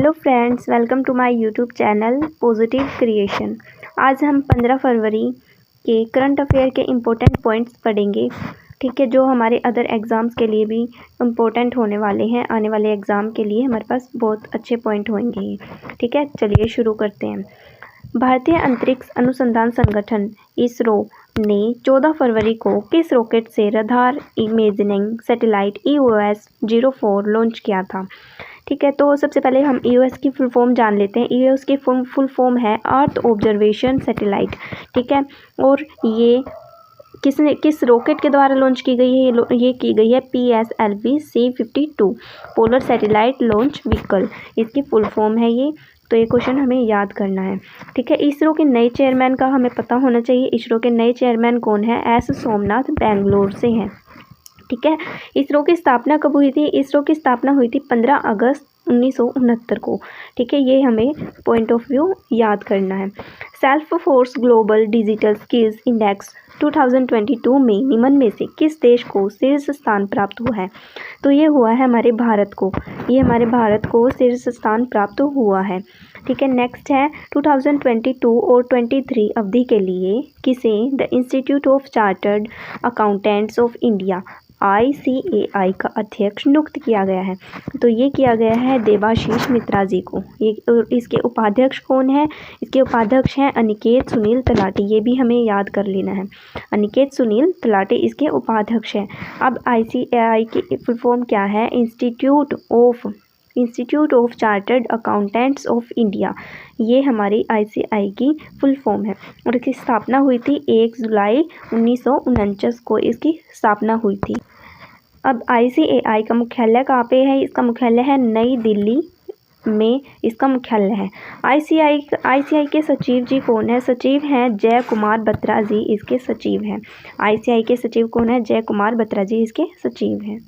Hello friends, welcome to my YouTube channel positive creation. आज हम 15 फरवरी के करंट अफेयर के इम्पोर्टेंट पॉइंट्स पढ़ेंगे। ठीक है, जो हमारे अदर एग्ज़ाम्स के लिए भी इम्पोर्टेंट होने वाले हैं। आने वाले एग्ज़ाम के लिए हमारे पास बहुत अच्छे पॉइंट होंगे। ठीक है, चलिए शुरू करते हैं। भारतीय अंतरिक्ष अनुसंधान संगठन इसरो ने 14 फरवरी को किस रॉकेट से radar imaging satellite EOS-04 launch किया था? ठीक है, तो सबसे पहले हम EOS की फुल फॉर्म जान लेते हैं। EOS की फुल फॉर्म है अर्थ ऑब्जर्वेशन सैटेलाइट। ठीक है, और ये किस रॉकेट के द्वारा लॉन्च की गई है? ये की गई है PSLV-C52 polar satellite launch vehicle, इसकी फुल फॉर्म है ये। तो ये क्वेश्चन हमें याद करना है। ठीक है, इसरो के नए चेयरमैन का हमें पता होना चाहिए। इसरो के नए चेयरमैन कौन है? S सोमनाथ बेंगलोर से हैं। ठीक है, इसरो की स्थापना कब हुई थी? इसरो की स्थापना हुई थी 15 अगस्त 1969 को। ठीक है, ये हमें पॉइंट ऑफ व्यू याद करना है। Self force global digital skills index 2022 में निम्न में से किस देश को शीर्ष स्थान प्राप्त हुआ है? तो ये हुआ है हमारे भारत को। ये हमारे भारत को शीर्ष स्थान प्राप्त हुआ है। ठीक है, नेक्स्ट है 2022 और 23 अवधि के लिए किसे the institute of chartered accountants of India ICAI का अध्यक्ष नियुक्त किया गया है? तो ये किया गया है देवाशीष मित्रा जी को। ये इसके उपाध्यक्ष कौन है? इसके उपाध्यक्ष हैं अनिकेत सुनील तलाटी। ये भी हमें याद कर लेना है। अनिकेत सुनील तलाटी इसके उपाध्यक्ष हैं। अब ICAI की फुल फॉर्म क्या है? Institute of chartered accountants of India. ये हमारी ICAI की फुल फॉर्म है और इसकी स्थापना हुई थी 1 जुलाई 1949 को इसकी स्थापना हुई थी। अब ICAI का मुख्यालय कहाँ पे है? इसका मुख्यालय है नई दिल्ली में, इसका मुख्यालय है। ICAI के सचिव जी कौन है? सचिव हैं जय कुमार बत्रा जी, इसके सचिव हैं। ICAI के सचिव कौन है? जय कुमार बत्रा जी इसके सचिव हैं।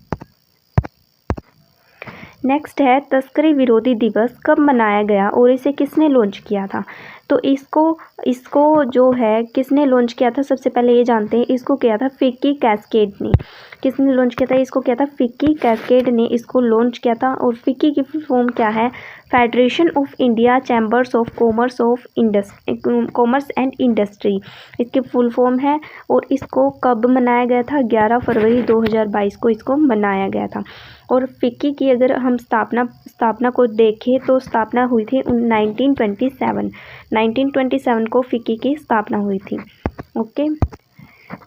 नेक्स्ट है तस्करी विरोधी दिवस कब मनाया गया और इसे किसने लॉन्च किया था? तो इसको जो है किसने लॉन्च किया था? सबसे पहले ये जानते हैं। इसको किया था फिक्की कैस्केड ने। किसने लॉन्च किया था? इसको किया था फिक्की कैस्केड ने इसको लॉन्च किया था। और फिक्की की फुल फॉर्म क्या है? Federation of India chambers of commerce and industry, इसकी फुल फॉर्म है। और इसको कब मनाया गया था? 11 फरवरी 2022 को इसको मनाया गया था। और फिक्की की अगर हम स्थापना को देखें तो स्थापना हुई थी 1927 को फिक्की की स्थापना हुई थी। ओके,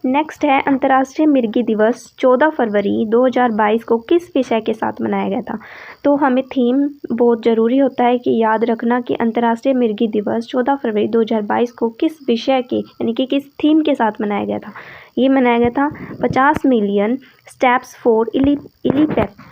नेक्स्ट है अंतर्राष्ट्रीय मिर्गी दिवस 14 फरवरी 2022 को किस विषय के साथ मनाया गया था? तो हमें थीम बहुत ज़रूरी होता है कि याद रखना कि अंतर्राष्ट्रीय मिर्गी दिवस 14 फरवरी 2022 को किस विषय के यानी कि किस थीम के साथ मनाया गया था? ये मनाया गया था 50 मिलियन स्टेप्स फॉर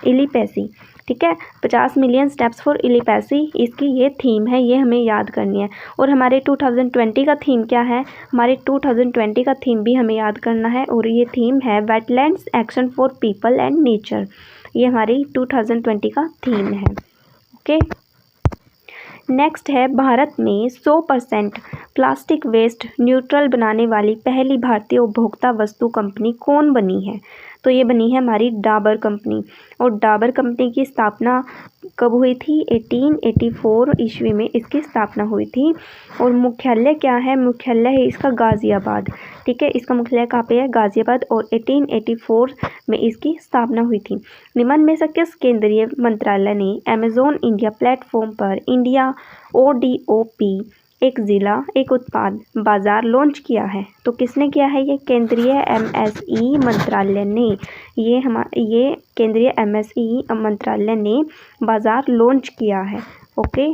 इलिपेसी। ठीक है, 50 मिलियन स्टेप्स फॉर इलिपेसी इसकी ये थीम है, ये हमें याद करनी है। और हमारे 2020 का थीम क्या है? हमारे 2020 का थीम भी हमें याद करना है और ये थीम है wetlands action for people and nature. ये हमारी 2020 का थीम है। ओके, नेक्स्ट है भारत में 100% प्लास्टिक वेस्ट न्यूट्रल बनाने वाली पहली भारतीय उपभोक्ता वस्तु कंपनी कौन बनी है? तो ये बनी है हमारी डाबर कंपनी। और डाबर कंपनी की स्थापना कब हुई थी? 1884 ईस्वी में इसकी स्थापना हुई थी। और मुख्यालय क्या है? मुख्यालय है इसका गाज़ियाबाद। ठीक है, इसका मुख्यालय कहाँ पे है? गाज़ियाबाद। और 1884 में इसकी स्थापना हुई थी। निम्न में से किस केंद्रीय मंत्रालय ने अमेजॉन इंडिया प्लेटफॉर्म पर इंडिया ODOP एक ज़िला एक उत्पाद बाज़ार लॉन्च किया है? तो किसने किया है? ये केंद्रीय MSE मंत्रालय ने। ये केंद्रीय MSE मंत्रालय ने बाज़ार लॉन्च किया है। ओके,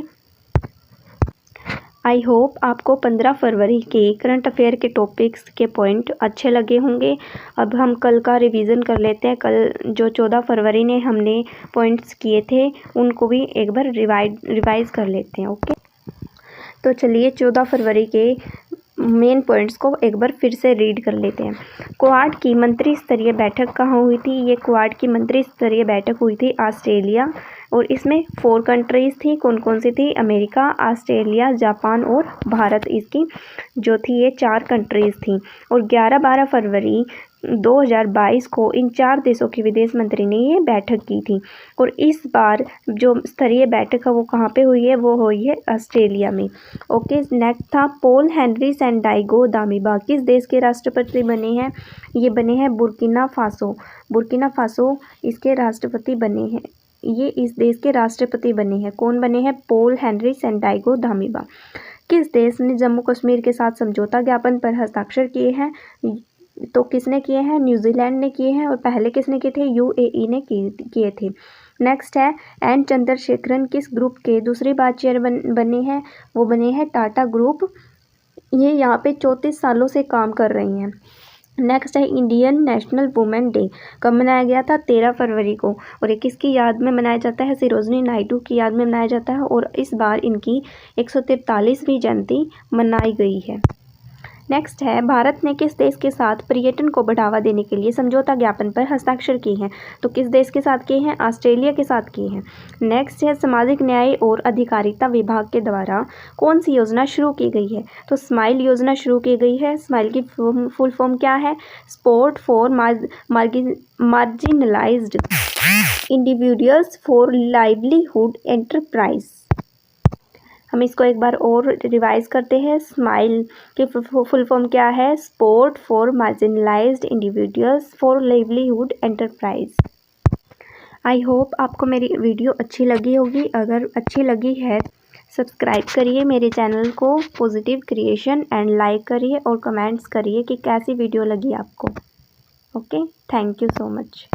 आई होप आपको 15 फरवरी के करंट अफेयर के टॉपिक्स के पॉइंट अच्छे लगे होंगे। अब हम कल का रिवीजन कर लेते हैं। कल जो 14 फरवरी ने हमने पॉइंट्स किए थे उनको भी एक बार रिवाइज कर लेते हैं। ओके, तो चलिए 14 फरवरी के मेन पॉइंट्स को एक बार फिर से रीड कर लेते हैं। क्वाड की मंत्री स्तरीय बैठक कहाँ हुई थी? ये क्वाड की मंत्री स्तरीय बैठक हुई थी ऑस्ट्रेलिया। और इसमें 4 कंट्रीज़ थी। कौन कौन सी थी? अमेरिका, ऑस्ट्रेलिया, जापान और भारत। इसकी जो थी ये 4 कंट्रीज़ थी। और 11-12 फरवरी 2022 को इन 4 देशों के विदेश मंत्री ने ये बैठक की थी। और इस बार जो स्तरीय बैठक है वो कहाँ पे हुई है, वो हुई है ऑस्ट्रेलिया में। ओके, नेक्स्ट था पॉल हेनरी सैंडाइगो दामिबा किस देश के राष्ट्रपति बने हैं, ये बने हैं बुर्किना फासो। बुर्किना फासो इसके राष्ट्रपति बने हैं, ये इस देश के राष्ट्रपति बने हैं। कौन बने हैं, पॉल हेनरी सैंडाइगो दामिबा। किस देश ने जम्मू कश्मीर के साथ समझौता ज्ञापन पर हस्ताक्षर किए हैं, तो किसने किए हैं, न्यूजीलैंड ने किए हैं। और पहले किसने किए थे, यूएई ने किए थे। नेक्स्ट है एन चंद्रशेखरन किस ग्रुप के दूसरी बार चेयर बने हैं, वो बने हैं टाटा ग्रुप। ये यहाँ पे 34 सालों से काम कर रही हैं। नेक्स्ट है इंडियन नेशनल वुमेन डे कब मनाया गया था, 13 फरवरी को। और ये किसकी याद में मनाया जाता है, सरोजिनी नायडू की याद में मनाया जाता है। और इस बार इनकी 143वीं जयंती मनाई गई है। नेक्स्ट है भारत ने किस देश के साथ पर्यटन को बढ़ावा देने के लिए समझौता ज्ञापन पर हस्ताक्षर किए हैं, तो किस देश के साथ किए हैं, ऑस्ट्रेलिया के साथ किए हैं। नेक्स्ट है सामाजिक न्याय और अधिकारिता विभाग के द्वारा कौन सी योजना शुरू की गई है, तो स्माइल योजना शुरू की गई है। स्माइल की फुल फॉर्म क्या है, support for marginalised individuals for livelihood enterprise. हम इसको एक बार और रिवाइज करते हैं। स्माइल की फुल फॉर्म क्या है, support for marginalised individuals for livelihood enterprise. I hope आपको मेरी वीडियो अच्छी लगी होगी। अगर अच्छी लगी है सब्सक्राइब करिए मेरे चैनल को पॉजिटिव क्रिएशन एंड लाइक करिए और कमेंट्स करिए कि कैसी वीडियो लगी आपको। Okay, thank you so much.